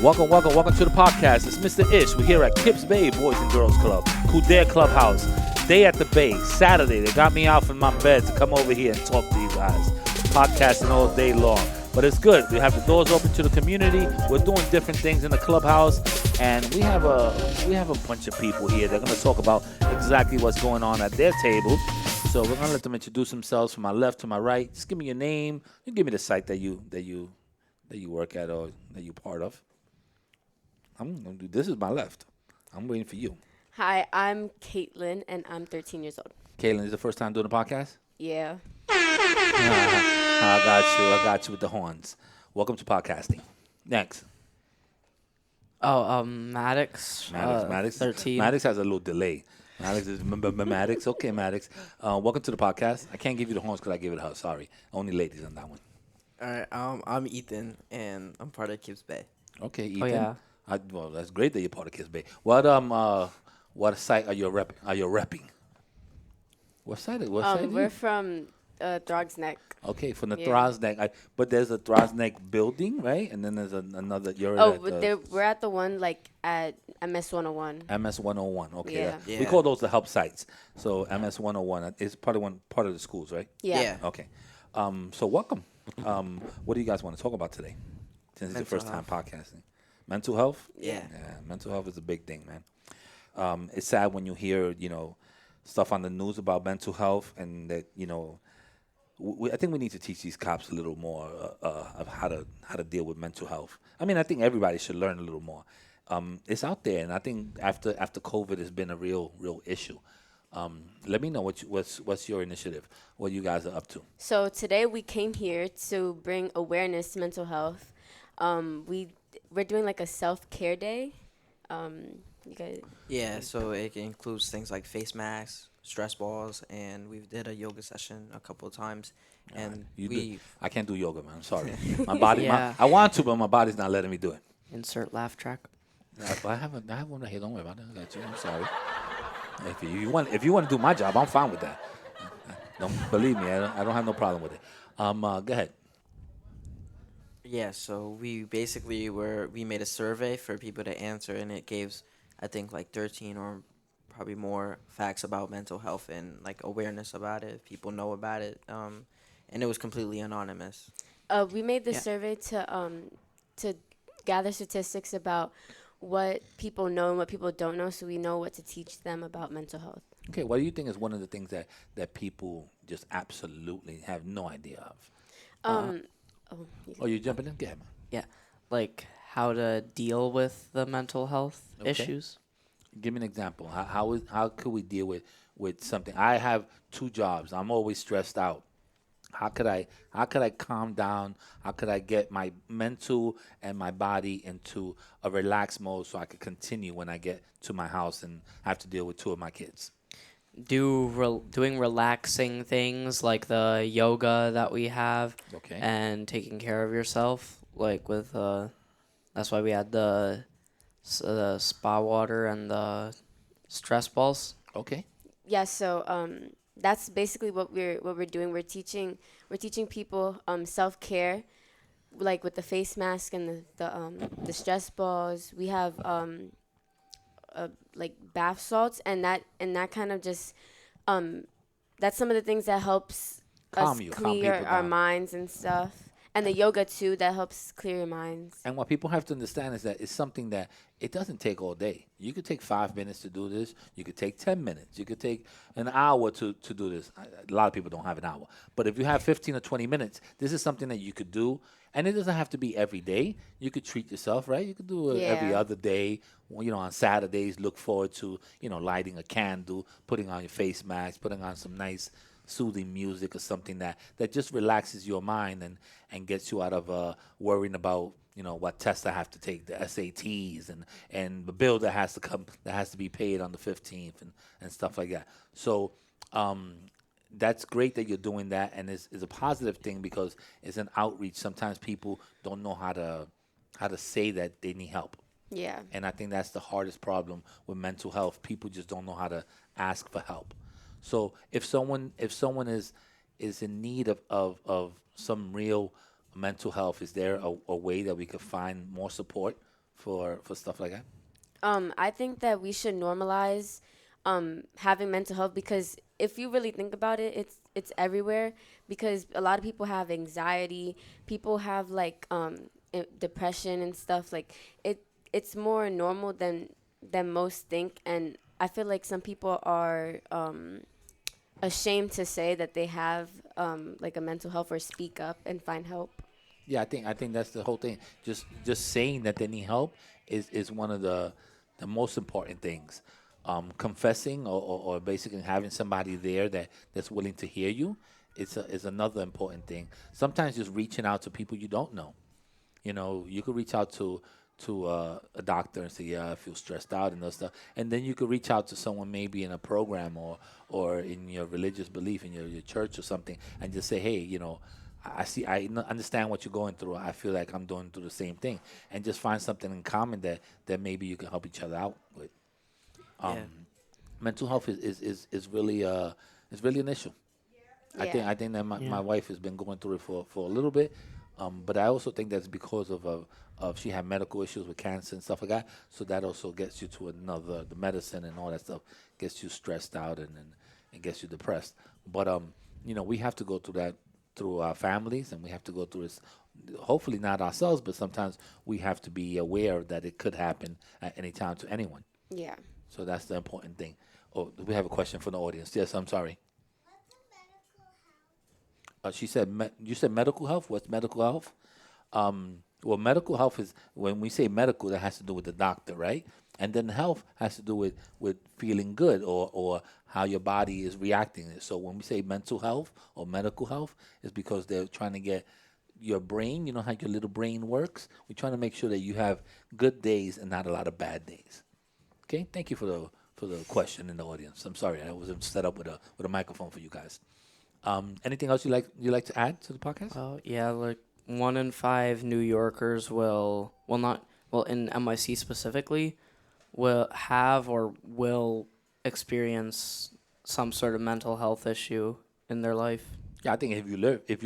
Welcome to the podcast. It's Mr. Ish. We're here at Kips Bay Boys and Girls Club, Kildare Clubhouse. Day at the Bay, Saturday. They got me out from my bed to come over here and talk to you guys. Podcasting all day long. But it's good. We have the doors open to the community. We're doing different things in the clubhouse. And we have a bunch of people here. They're going to talk about exactly what's going on at their table. So we're going to let them introduce themselves from my left to my right. Just give me your name. You give me the site that you work at or that you're part of. I'm going to do this is my left. I'm waiting for you. Hi, I'm Caitlin, and I'm 13 years old. Caitlin, is the first time doing a podcast? Yeah. I got you with the horns. Welcome to podcasting. Next. Maddox. Maddox. 13. Maddox has a little delay. Maddox is Maddox. Okay, Maddox. Welcome to the podcast. I can't give you the horns because I gave it to her. Sorry. Only ladies on that one. All right, I'm Ethan, and I'm part of Kips Bay. Okay, Ethan. Oh, yeah. Well, that's great that you're part of Kids Bay. What site are you repping? What site? We're from Throgs Neck. Okay, from the Yeah. Throgs Neck. But there's a Throgs Neck building, right? And then there's another. We're at the one like at MS 101. MS 101. Okay, Yeah. we Yeah. call those the help sites. So MS 101 is part of the schools, right? Yeah. Okay. So welcome. What do you guys want to talk about today? Since it's your Mental first time podcasting. Mental health? Yeah. Mental health is a big thing, man. It's sad when you hear, stuff on the news about mental health and that, I think we need to teach these cops a little more of how to deal with mental health. I mean, I think everybody should learn a little more. It's out there, and I think after COVID has been a real issue. Let me know what's your initiative, what you guys are up to. So today we came here to bring awareness to mental health. We're doing like a self-care day. You guys. Yeah, so it includes things like face masks, stress balls, and we did a yoga session a couple of times. And I can't do yoga, man. I'm sorry. My body, Yeah. I want to, but my body's not letting me do it. Insert laugh track. I have one right here. Don't worry about it. I got you. I'm sorry. If you want to do my job, I'm fine with that. Don't believe me. I don't have no problem with it. Go ahead. yeah, so we basically we made a survey for people to answer, and it gave, I think, like 13 or probably more facts about mental health and like awareness about it. People know about it, and it was completely anonymous. We made the Yeah. survey to gather statistics about what people know and what people don't know, so we know what to teach them about mental health. Okay, what do you think is one of the things that people just absolutely have no idea of? You You jumping in? Go ahead, man. Yeah. Like how to deal with the mental health Okay. issues. Give me an example. How could we deal with something? I have 2 jobs. I'm always stressed out. How could I calm down? How could I get my mental and my body into a relaxed mode so I could continue when I get to my house and have to deal with 2 of my kids? Doing relaxing things like the yoga that we have. Okay. And taking care of yourself. Like with that's why we had the spa water and the stress balls. Okay. Yeah, so that's basically what we're doing. We're teaching people self-care, like with the face mask and the stress balls. We have like bath salts, and that kind of just that's some of the things that helps Calm us you, calm clear people our down. minds and stuff. And the yoga too, that helps clear your minds. And what people have to understand is that it's something that it doesn't take all day. You could take 5 minutes to do this. You could take 10 minutes. You could take an hour to do this. A lot of people don't have an hour. But if you have 15 or 20 minutes, this is something that you could do. And it doesn't have to be every day. You could treat yourself, right? You could do it every Yeah. other day. On Saturdays, look forward to, lighting a candle, putting on your face mask, putting on some nice soothing music or something that just relaxes your mind and gets you out of worrying about what tests I have to take, the SATs and the bill that has to be paid on the 15th and stuff like that. So that's great that you're doing that, and it's a positive thing because it's an outreach. Sometimes people don't know how to say that they need help. Yeah. And I think that's the hardest problem with mental health. People just don't know how to ask for help. So if someone is in need of some real mental health, is there a way that we could find more support for stuff like that? I think that we should normalize having mental health, because if you really think about it, it's everywhere, because a lot of people have anxiety, people have like depression and stuff. Like it's more normal than most think, and I feel like some people are ashamed to say that they have like a mental health or speak up and find help. Yeah, I think that's the whole thing. Just saying that they need help is one of the most important things. Confessing or basically having somebody there that's willing to hear you is another important thing. Sometimes just reaching out to people you don't know. You know, you could reach out to a doctor and say, yeah, I feel stressed out and those stuff. And then you could reach out to someone maybe in a program or in your religious belief in your church or something, and just say, hey, you know, understand what you're going through. I feel like I'm going through the same thing, and just find something in common that maybe you can help each other out with. Yeah. Mental health is really an issue. Yeah. I think that my wife has been going through it for a little bit, but I also think that's because of she had medical issues with cancer and stuff like that. So that also gets you to the medicine and all that stuff gets you stressed out and gets you depressed. But you know, we have to go through that through our families, and we have to go through this. Hopefully not ourselves, but sometimes we have to be aware that it could happen at any time to anyone. Yeah. So that's the important thing. Oh, we have a question from the audience. Yes, I'm sorry. She said, you said medical health? What's medical health? Well, medical health is, when we say medical, that has to do with the doctor, right? And then health has to do with feeling good or how your body is reacting. So when we say mental health or medical health, it's because they're trying to get your brain, you know how your little brain works? We're trying to make sure that you have good days and not a lot of bad days. Okay, thank you for the question in the audience. I'm sorry, I wasn't set up with a microphone for you guys. Anything else you like to add to the podcast? Yeah, like 1 in 5 New Yorkers in NYC specifically, will have or will experience some sort of mental health issue in their life. Yeah, I think if you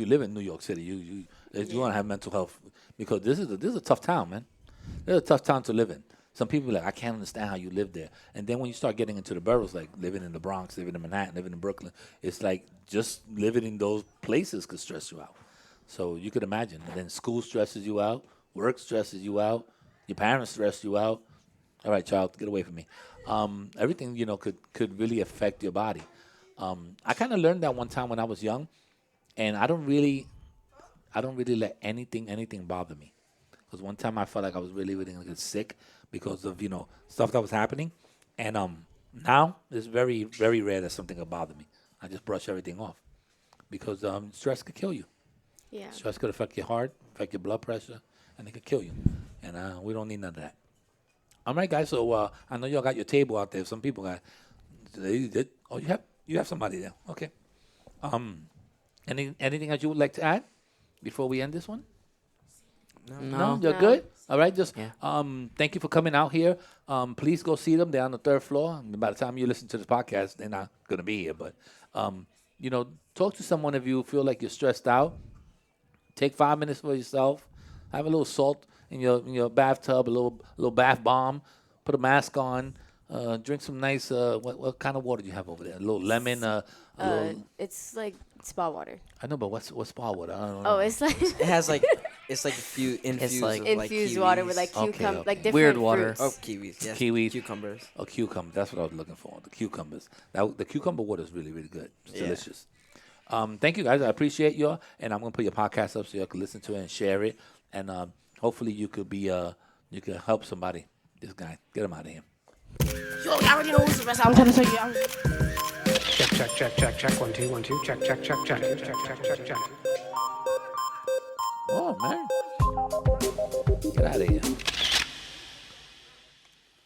live in New York City, you want to have mental health, because this is a tough town, man. It's a tough town to live in. Some people are like, I can't understand how you live there. And then when you start getting into the boroughs, like living in the Bronx, living in Manhattan, living in Brooklyn, it's like just living in those places could stress you out. So you could imagine. And then school stresses you out, work stresses you out, your parents stress you out. All right, child, get away from me. Everything, you know, could really affect your body. I kind of learned that one time when I was young, and I don't really let anything bother me. Because one time I felt like I was really going to get sick because of, you know, stuff that was happening. And now it's very, very rare that something will bother me. I just brush everything off, because stress could kill you. Yeah. Stress could affect your heart, affect your blood pressure, and it could kill you. And we don't need none of that. All right, guys. So I know y'all got your table out there. Some people got. Oh, you have somebody there. Okay. Anything that you would like to add before we end this one? No, you're No. good. All right, just Yeah. thank you for coming out here. Please go see them. They're on the 3rd floor. And by the time you listen to this podcast, they're not gonna be here. But you know, talk to someone if you feel like you're stressed out. Take 5 minutes for yourself. Have a little salt in your bathtub, a little bath bomb. Put a mask on. Drink some nice. What kind of water do you have over there? A little lemon. A little. It's like spa water. I know, but what's spa water? I don't know. Oh, it's like It has like it's like a few infused like- of, infused water with kiwis. like Okay, cucumber, okay. like different Weird water. fruits. kiwis. Yes. Kiwis. Cucumbers. A cucumber. That's what I was looking for. The cucumbers. The cucumber water is really, really good. It's Yeah. delicious. Thank you, guys. I appreciate you. And I'm gonna put your podcast up so you can listen to it and share it. And hopefully you could be you could help somebody. This guy, get him out of here. Yo, I already know who's the best. I'm trying to tell you. Check. 1 2 1 2. Check. Oh man, get out of here.